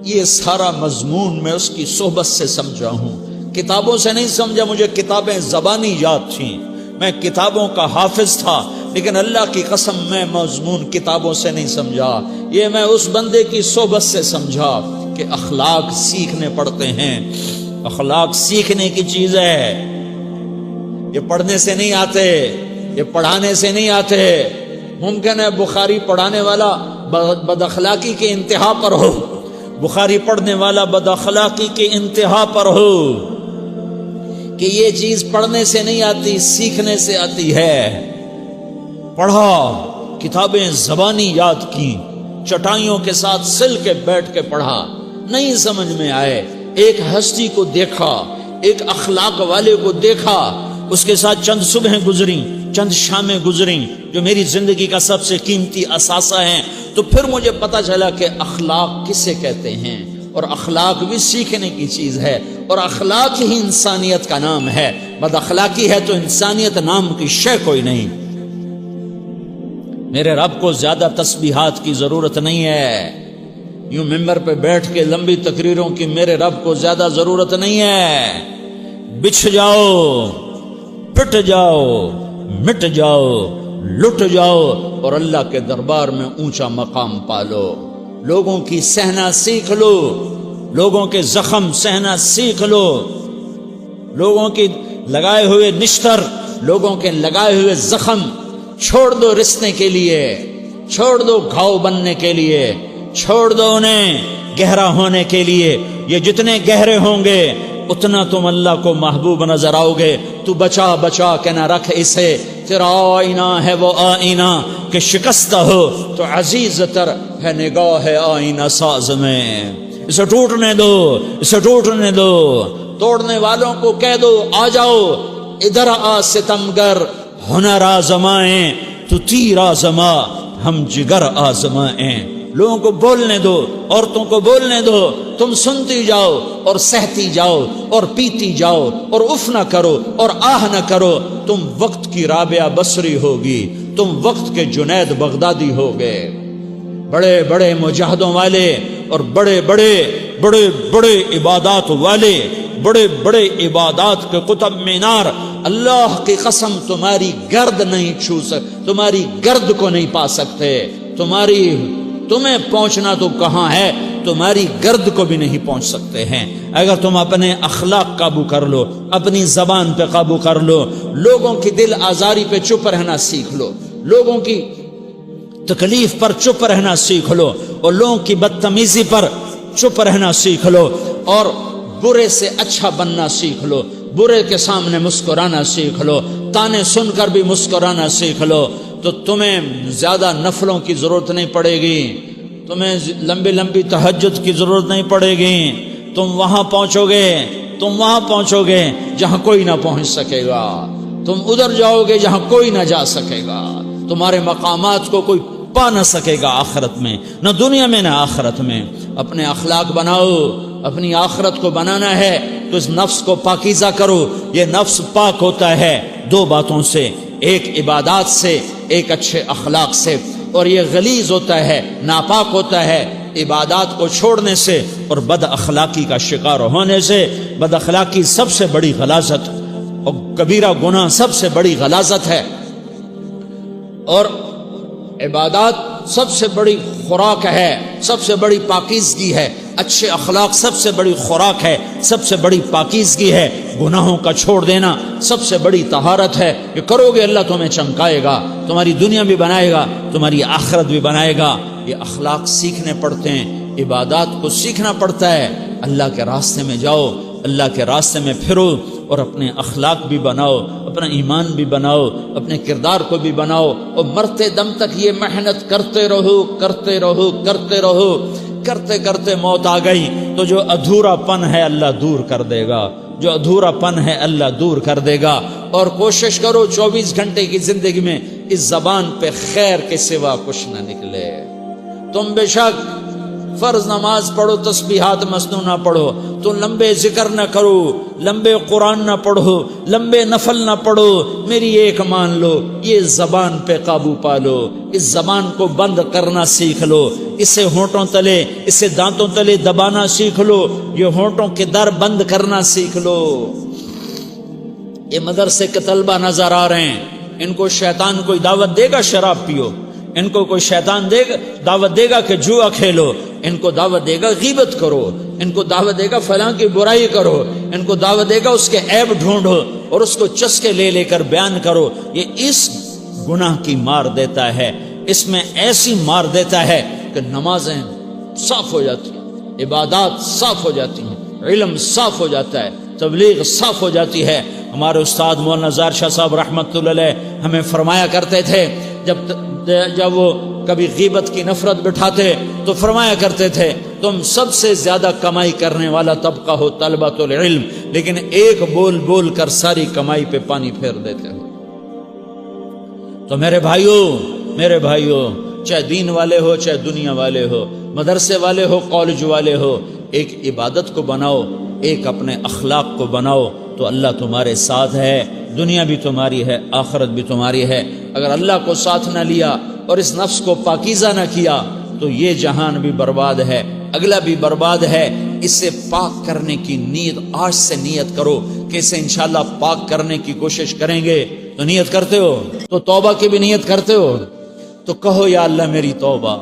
یہ سارا مضمون میں اس کی صحبت سے سمجھا ہوں، کتابوں سے نہیں سمجھا۔ مجھے کتابیں زبانی یاد تھیں، میں کتابوں کا حافظ تھا، لیکن اللہ کی قسم میں مضمون کتابوں سے نہیں سمجھا، یہ میں اس بندے کی صحبت سے سمجھا کہ اخلاق سیکھنے پڑتے ہیں۔ اخلاق سیکھنے کی چیز ہے، یہ پڑھنے سے نہیں آتے، یہ پڑھانے سے نہیں آتے۔ ممکن ہے بخاری پڑھانے والا بد اخلاقی کے انتہا پر ہو، بخاری پڑھنے والا بد اخلاقی کے انتہا پر ہو، کہ یہ چیز پڑھنے سے نہیں آتی، سیکھنے سے آتی ہے۔ پڑھا، کتابیں زبانی یاد کی، چٹائیوں کے ساتھ سل کے بیٹھ کے پڑھا، نہیں سمجھ میں آئے، ایک ہستی کو دیکھا، ایک اخلاق والے کو دیکھا، اس کے ساتھ چند صبحیں گزریں، چند شامیں گزریں جو میری زندگی کا سب سے قیمتی اثاثہ ہیں، تو پھر مجھے پتا چلا کہ اخلاق کسے کہتے ہیں، اور اخلاق بھی سیکھنے کی چیز ہے، اور اخلاق ہی انسانیت کا نام ہے۔ بد اخلاقی ہے تو انسانیت نام کی شے کوئی نہیں۔ میرے رب کو زیادہ تسبیحات کی ضرورت نہیں ہے، یوں ممبر پہ بیٹھ کے لمبی تقریروں کی میرے رب کو زیادہ ضرورت نہیں ہے۔ بچھ جاؤ، پٹ جاؤ، مٹ جاؤ، لٹ جاؤ، اور اللہ کے دربار میں اونچا مقام پالو۔ لوگوں کی سہنا سیکھ لو، لوگوں کے زخم سہنا سیکھ لو، لوگوں کی لگائے ہوئے نشتر، لوگوں کے لگائے ہوئے زخم چھوڑ دو رسنے کے لیے، چھوڑ دو گھاؤ بننے کے لیے، چھوڑ دو انہیں گہرا ہونے کے لیے۔ یہ جتنے گہرے ہوں گے اتنا تم اللہ کو محبوب نظر آؤ گے۔ تو بچا بچا کے نہ رکھ اسے، تیرا آئینہ ہے وہ آئینہ کہ شکستہ ہو تو عزیز تر ہے نگاہ آئینہ ساز میں۔ اسے ٹوٹنے دو، اسے ٹوٹنے دو۔ توڑنے والوں کو کہہ دو آ جاؤ، ادھر آ ستمگر، ہنر آزمائیں تو تیر آزما، ہم جگر آزمائیں۔ لوگوں کو بولنے دو، عورتوں کو بولنے دو، تم سنتی جاؤ اور سہتی جاؤ اور پیتی جاؤ اور اف نہ کرو اور آہ نہ کرو۔ تم وقت کی رابعہ بصری ہوگی، تم وقت کے جنید بغدادی ہوگے۔ بڑے بڑے مجاہدوں والے اور بڑے بڑے بڑے بڑے عبادات والے، بڑے بڑے عبادات کے قطب مینار، اللہ کی قسم تمہاری گرد نہیں چھو سکتے، تمہاری گرد کو نہیں پا سکتے۔ تمہیں پہنچنا تو کہاں ہے، تمہاری گرد کو بھی نہیں پہنچ سکتے ہیں۔ اگر تم اپنے اخلاق قابو کر لو، اپنی زبان پہ قابو کر لو، لوگوں کی دل آزاری پہ چپ رہنا سیکھ لو، لوگوں کی تکلیف پر چپ رہنا سیکھ لو، اور لوگوں کی بدتمیزی پر چپ رہنا سیکھ لو، اور برے سے اچھا بننا سیکھ لو، برے کے سامنے مسکرانا سیکھ لو، تانے سن کر بھی مسکرانا سیکھ لو، تو تمہیں زیادہ نفلوں کی ضرورت نہیں پڑے گی، تمہیں لمبی لمبی تہجد کی ضرورت نہیں پڑے گی۔ تم وہاں پہنچو گے، تم وہاں پہنچو گے جہاں کوئی نہ پہنچ سکے گا، تم ادھر جاؤ گے جہاں کوئی نہ جا سکے گا، تمہارے مقامات کو کوئی پا نہ سکے گا آخرت میں، نہ دنیا میں نہ آخرت میں۔ اپنے اخلاق بناؤ، اپنی آخرت کو بنانا ہے تو اس نفس کو پاکیزہ کرو۔ یہ نفس پاک ہوتا ہے دو باتوں سے، ایک عبادات سے، ایک اچھے اخلاق سے، اور یہ غلیظ ہوتا ہے، ناپاک ہوتا ہے عبادات کو چھوڑنے سے اور بد اخلاقی کا شکار ہونے سے۔ بد اخلاقی سب سے بڑی غلاظت اور کبیرہ گناہ سب سے بڑی غلاظت ہے، اور عبادات سب سے بڑی خوراک ہے، سب سے بڑی پاکیزگی ہے۔ اچھے اخلاق سب سے بڑی خوراک ہے، سب سے بڑی پاکیزگی ہے۔ گناہوں کا چھوڑ دینا سب سے بڑی طہارت ہے۔ یہ کرو گے اللہ تمہیں چمکائے گا، تمہاری دنیا بھی بنائے گا، تمہاری آخرت بھی بنائے گا۔ یہ اخلاق سیکھنے پڑتے ہیں، عبادات کو سیکھنا پڑتا ہے۔ اللہ کے راستے میں جاؤ، اللہ کے راستے میں پھرو، اور اپنے اخلاق بھی بناؤ، اپنا ایمان بھی بناؤ، اپنے کردار کو بھی بناؤ، اور مرتے دم تک یہ محنت کرتے رہو، کرتے رہو، کرتے رہو۔ کرتے کرتے موت آ گئی تو جو ادھورا پن ہے اللہ دور کر دے گا، جو ادھورا پن ہے اللہ دور کر دے گا۔ اور کوشش کرو 24 گھنٹے کی زندگی میں اس زبان پہ خیر کے سوا کچھ نہ نکلے۔ تم بے شک فرض نماز پڑھو، تسبیحات مسنونہ پڑھو، تو لمبے ذکر نہ کرو، لمبے قرآن نہ پڑھو، لمبے نفل نہ پڑھو، میری ایک مان لو، یہ زبان پہ قابو پالو، اس زبان کو بند کرنا سیکھ لو، اسے ہونٹوں تلے، اسے دانتوں تلے دبانا سیکھ لو، یہ ہونٹوں کے در بند کرنا سیکھ لو۔ یہ مدرسے کے طلبہ نظر آ رہے ہیں، ان کو شیطان کوئی دعوت دے گا شراب پیو، ان کو کوئی شیطان دعوت دے گا کہ جوا کھیلو، ان کو دعوت دے گا غیبت کرو، ان کو دعوت دے گا فلاں کی برائی کرو، ان کو دعوت دے گا اس کے عیب ڈھونڈو اور اس کو چسکے لے لے کر بیان کرو۔ یہ اس گناہ کی مار دیتا ہے، اس میں ایسی مار دیتا ہے کہ نمازیں صاف ہو جاتی ہیں، عبادات صاف ہو جاتی ہیں، علم صاف ہو جاتا ہے، تبلیغ صاف ہو جاتی ہے۔ ہمارے استاد مولانا زار شاہ صاحب رحمۃ اللہ علیہ ہمیں فرمایا کرتے تھے، جب وہ کبھی غیبت کی نفرت بٹھاتے تو فرمایا کرتے تھے تم سب سے زیادہ کمائی کرنے والا طبقہ ہو طلبۃ العلم، لیکن ایک بول بول کر ساری کمائی پہ پانی پھیر دیتے ہو۔ تو میرے بھائیوں چاہے دین والے ہو چاہے دنیا والے ہو، مدرسے والے ہو کالج والے ہو، ایک عبادت کو بناؤ، ایک اپنے اخلاق کو بناؤ تو اللہ تمہارے ساتھ ہے، دنیا بھی تمہاری ہے، آخرت بھی تمہاری ہے۔ اگر اللہ کو ساتھ نہ لیا اور اس نفس کو پاکیزہ نہ کیا تو یہ جہان بھی برباد ہے، اگلا بھی برباد ہے۔ اسے پاک کرنے کی نیت آج سے نیت کرو کہ اسے انشاءاللہ پاک کرنے کی کوشش کریں گے۔ تو نیت کرتے ہو تو توبہ کی بھی نیت کرتے ہو، تو کہو یا اللہ میری توبہ،